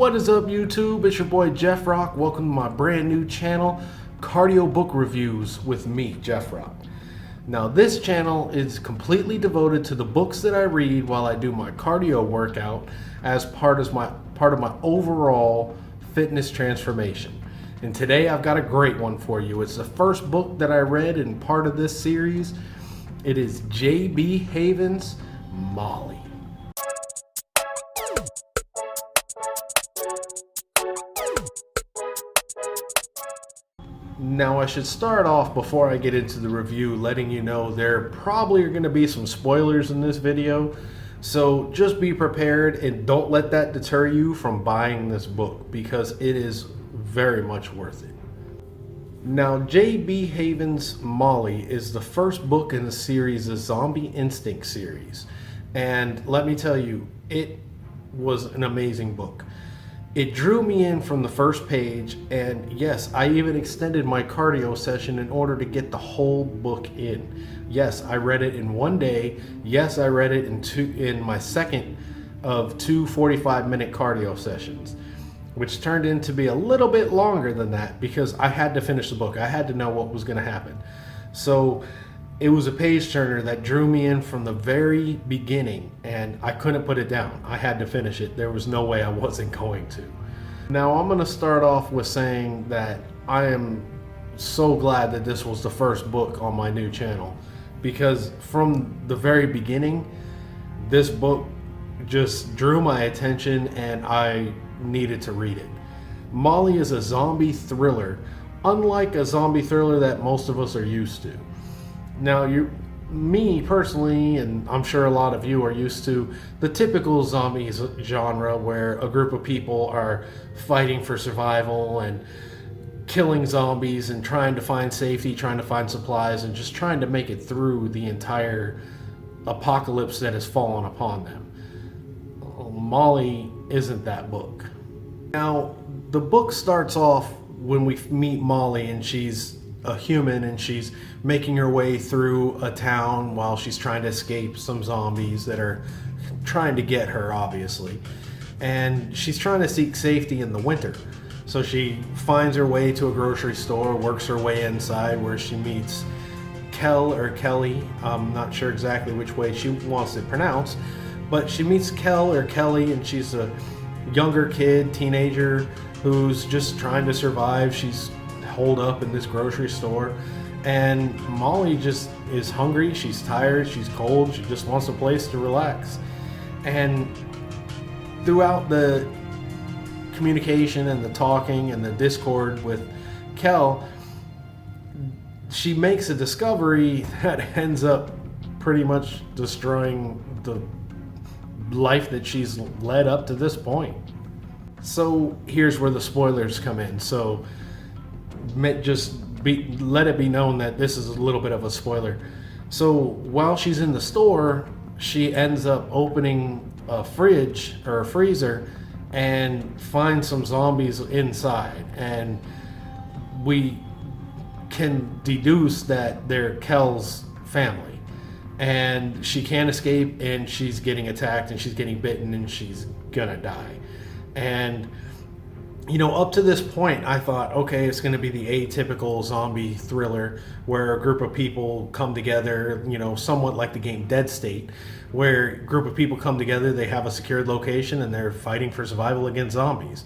What is up, YouTube? It's your boy Jeff Rock. Welcome to my brand new channel, Cardio Book Reviews with me, Jeff Rock. Now, this channel is completely devoted to the books that I read while I do my cardio workout as part of my overall fitness transformation. And today I've got a great one for you. It's the first book that I read in part of this series. It is J.B. Haven's Molly. Now, I should start off before I get into the review letting you know there probably are going to be some spoilers in this video, so just be prepared and don't let that deter you from buying this book because it is very much worth it. Now, J.B. Haven's Molly is the first book in the series, the Zombie Instinct series, and let me tell you, it was an amazing book. It drew me in from the first page, and yes, I even extended my cardio session in order to get the whole book in. Yes, I read it in one day. Yes, I read it in my second of two 45-minute cardio sessions, which turned in to be a little bit longer than that because I had to finish the book. I had to know what was going to happen. So it was a page turner that drew me in from the very beginning, and I couldn't put it down. I had to finish it. There was no way I wasn't going to. Now, I'm going to start off with saying that I am so glad that this was the first book on my new channel, because from the very beginning, this book just drew my attention and I needed to read it. Molly is a zombie thriller, unlike a zombie thriller that most of us are used to. Now, me personally, and I'm sure a lot of you are used to the typical zombies genre where a group of people are fighting for survival and killing zombies and trying to find safety, trying to find supplies, and just trying to make it through the entire apocalypse that has fallen upon them. Molly isn't that book. Now, the book starts off when we meet Molly, and she's a human and she's making her way through a town while she's trying to escape some zombies that are trying to get her, obviously. And she's trying to seek safety in the winter. So she finds her way to a grocery store, works her way inside where she meets Kelle or Kelly. I'm not sure exactly which way she wants it pronounced, but she meets Kelle or Kelly, and she's a younger kid, teenager, who's just trying to survive. She's holed up in this grocery store, and Molly just is hungry, she's tired, she's cold, she just wants a place to relax. And throughout the communication and the talking and the discord with Kelle, she makes a discovery that ends up pretty much destroying the life that she's led up to this point. So here's where the spoilers come in. So let it be known that this is a little bit of a spoiler. So while she's in the store, she ends up opening a fridge or a freezer and finds some zombies inside, and we can deduce that they're Kelle's family, and she can't escape, and she's getting attacked and she's getting bitten and she's gonna die. And you know, up to this point, I thought, okay, it's going to be the atypical zombie thriller where a group of people come together, you know, somewhat like the game Dead State, where a group of people come together, they have a secured location, and they're fighting for survival against zombies.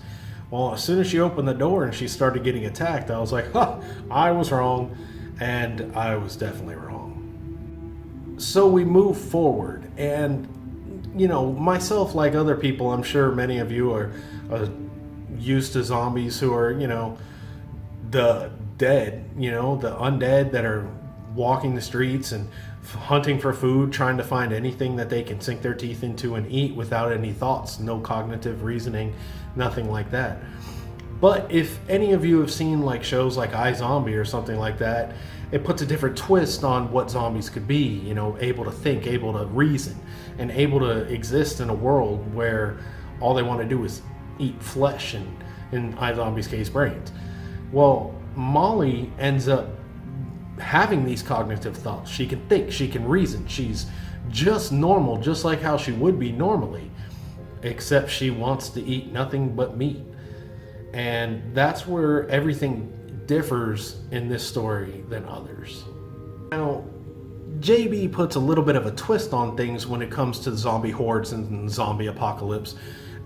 Well, as soon as she opened the door and she started getting attacked, I was like, huh, I was wrong, and I was definitely wrong. So we move forward, and, you know, myself, like other people, I'm sure many of you are used to zombies who are, you know, the dead, you know, the undead that are walking the streets and hunting for food, trying to find anything that they can sink their teeth into and eat without any thoughts, no cognitive reasoning, nothing like that. But if any of you have seen like shows like iZombie or something like that, it puts a different twist on what zombies could be, you know, able to think, able to reason, and able to exist in a world where all they want to do is eat flesh, and in iZombie's case, brains. Well, Molly ends up having these cognitive thoughts. She can think, she can reason, she's just normal, just like how she would be normally. except she wants to eat nothing but meat. And that's where everything differs in this story than others. Now, JB puts a little bit of a twist on things when it comes to zombie hordes and zombie apocalypse.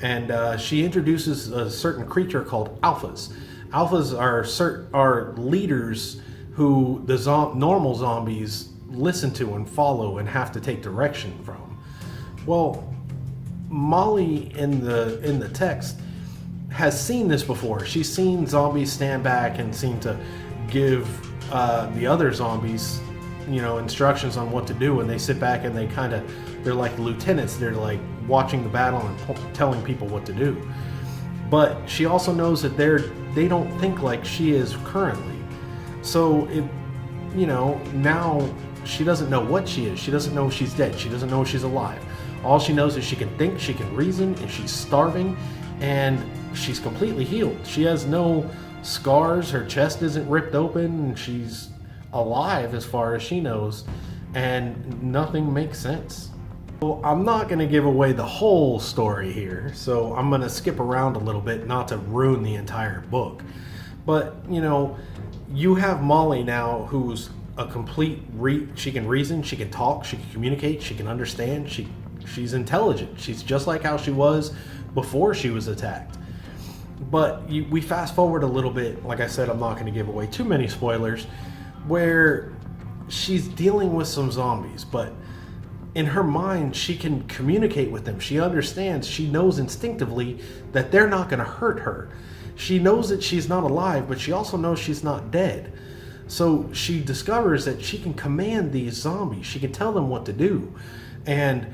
And she introduces a certain creature called alphas. Alphas are leaders who the normal zombies listen to and follow and have to take direction from. Well, Molly in the text has seen this before. She's seen zombies stand back and seem to give the other zombies, instructions on what to do, and they sit back and they're like lieutenants. They're like watching the battle and telling people what to do. But she also knows that they don't think like she is currently. So now she doesn't know what she is. She doesn't know if she's dead. She doesn't know if she's alive. All she knows is she can think, she can reason, and she's starving, and she's completely healed. She has no scars. Her chest isn't ripped open, and she's alive as far as she knows, and nothing makes sense. Well, I'm not going to give away the whole story here, so I'm going to skip around a little bit, not to ruin the entire book. But, you have Molly now, who's a complete she can reason, she can talk, she can communicate, she can understand, she's intelligent. She's just like how she was before she was attacked. But we fast forward a little bit. Like I said, I'm not going to give away too many spoilers, where she's dealing with some zombies, but in her mind, she can communicate with them. She understands, she knows instinctively that they're not going to hurt her. She knows that she's not alive, but she also knows she's not dead. So she discovers that she can command these zombies. She can tell them what to do. And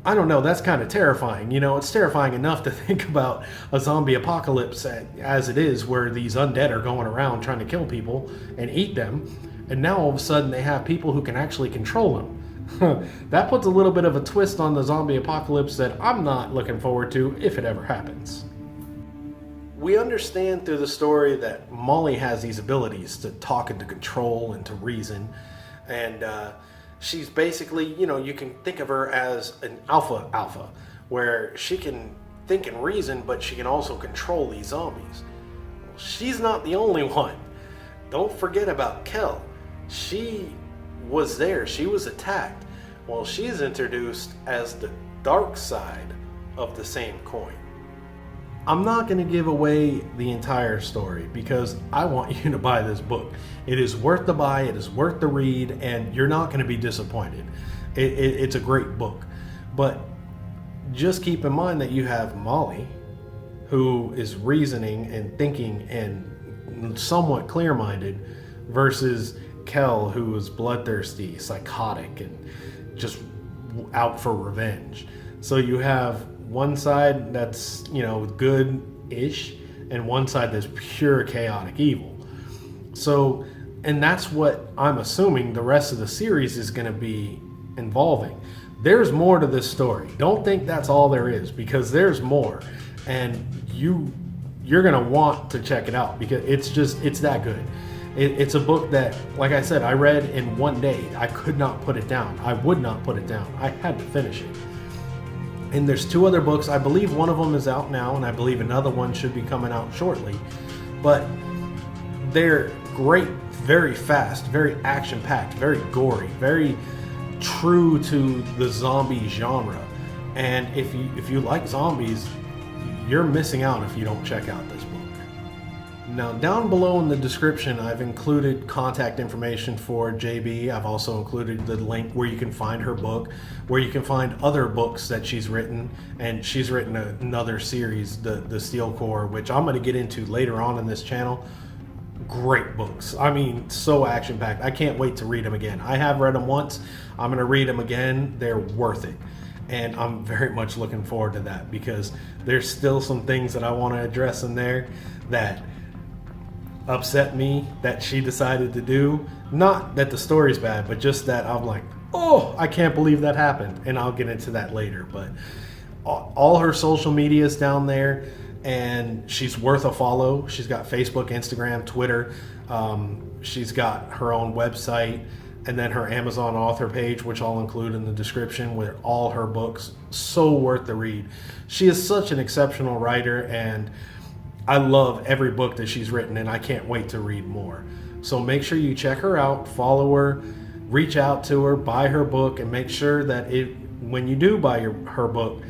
I don't know, that's kind of terrifying. It's terrifying enough to think about a zombie apocalypse as it is, where these undead are going around trying to kill people and eat them. And now all of a sudden they have people who can actually control them. That puts a little bit of a twist on the zombie apocalypse that I'm not looking forward to if it ever happens. We understand through the story that Molly has these abilities to talk and to control and to reason. And she's basically, you can think of her as an alpha, where she can think and reason, but she can also control these zombies. Well, she's not the only one. Don't forget about Kelle. She was there. She was attacked. Well, she's introduced as the dark side of the same coin. I'm not going to give away the entire story because I want you to buy this book. It is worth the buy, it is worth the read, and you're not going to be disappointed. It's a great book. But just keep in mind that you have Molly, who is reasoning and thinking and somewhat clear-minded, versus Kelle, who is bloodthirsty, psychotic, and just out for revenge. So you have one side that's, good-ish, and one side that's pure chaotic evil. So, and that's what I'm assuming the rest of the series is going to be involving. There's more to this story. Don't think that's all there is, because there's more. And you're going to want to check it out because it's that good. It's a book that, like I said, I read in one day. I could not put it down. I would not put it down. I had to finish it. And there's 2 other books. I believe one of them is out now, and I believe another one should be coming out shortly. But they're great, very fast, very action-packed, very gory, very true to the zombie genre. And if you like zombies, you're missing out if you don't check out this book. Now, down below in the description, I've included contact information for JB. I've also included the link where you can find her book, where you can find other books that she's written. And she's written another series, the Steel Core, which I'm going to get into later on in this channel. Great books. I mean, so action-packed. I can't wait to read them again. I have read them once. I'm going to read them again. They're worth it. And I'm very much looking forward to that because there's still some things that I want to address in there that upset me that she decided to do. Not that the story's bad, but just that I'm like, oh, I can't believe that happened. And I'll get into that later. But all her social media is down there, and she's worth a follow. She's got Facebook, Instagram, Twitter. She's got her own website. and then her Amazon author page, which I'll include in the description, with all her books. So worth the read. She is such an exceptional writer, and I love every book that she's written, and I can't wait to read more. So make sure you check her out, follow her, reach out to her, buy her book, and make sure that when you do buy her book,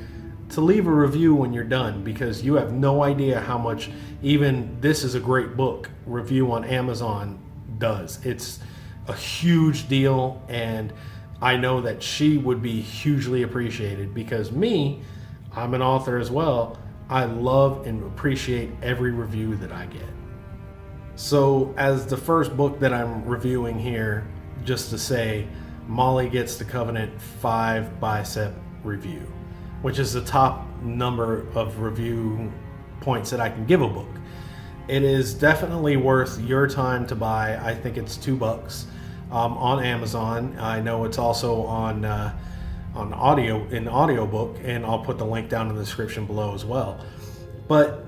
to leave a review when you're done, because you have no idea how much even This Is a Great Book review on Amazon does. It's a huge deal, and I know that she would be hugely appreciated, because I'm an author as well. I love and appreciate every review that I get. So as the first book that I'm reviewing here, just to say, Molly gets the Covenant 5 bicep review, which is the top number of review points that I can give a book. It is definitely worth your time to buy. I think it's $2 on Amazon. I know it's also on audiobook, and I'll put the link down in the description below as well. But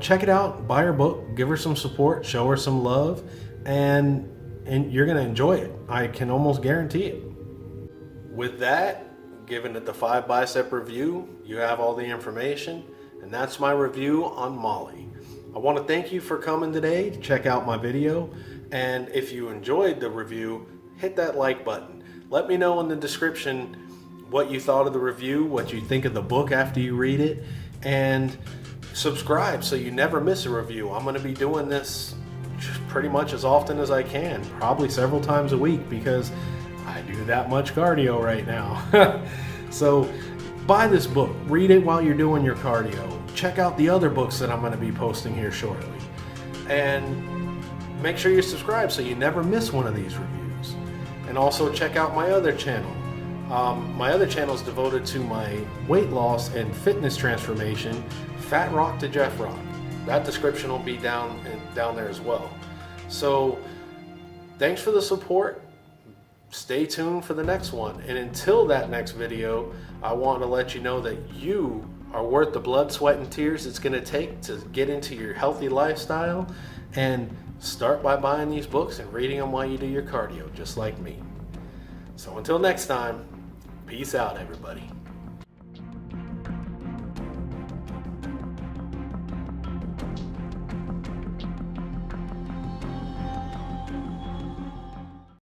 check it out, buy her book, give her some support, show her some love, and you're gonna enjoy it. I can almost guarantee it. With that, giving it the 5 bicep review, you have all the information, and that's my review on Molly. I want to thank you for coming today to check out my video, and if you enjoyed the review, hit that like button. Let me know in the description what you thought of the review, what you think of the book after you read it, and subscribe so you never miss a review. I'm going to be doing this pretty much as often as I can, probably several times a week, because I do that much cardio right now. So buy this book, read it while you're doing your cardio. Check out the other books that I'm going to be posting here shortly, and make sure you subscribe so you never miss one of these reviews. And also check out my other channel. My other channel is devoted to my weight loss and fitness transformation, Fat Rock to Jeff Rock. That description will be down there as well. So thanks for the support. Stay tuned for the next one. And until that next video, I want to let you know that you are worth the blood, sweat, and tears it's going to take to get into your healthy lifestyle. And start by buying these books and reading them while you do your cardio, just like me. So until next time, peace out, everybody.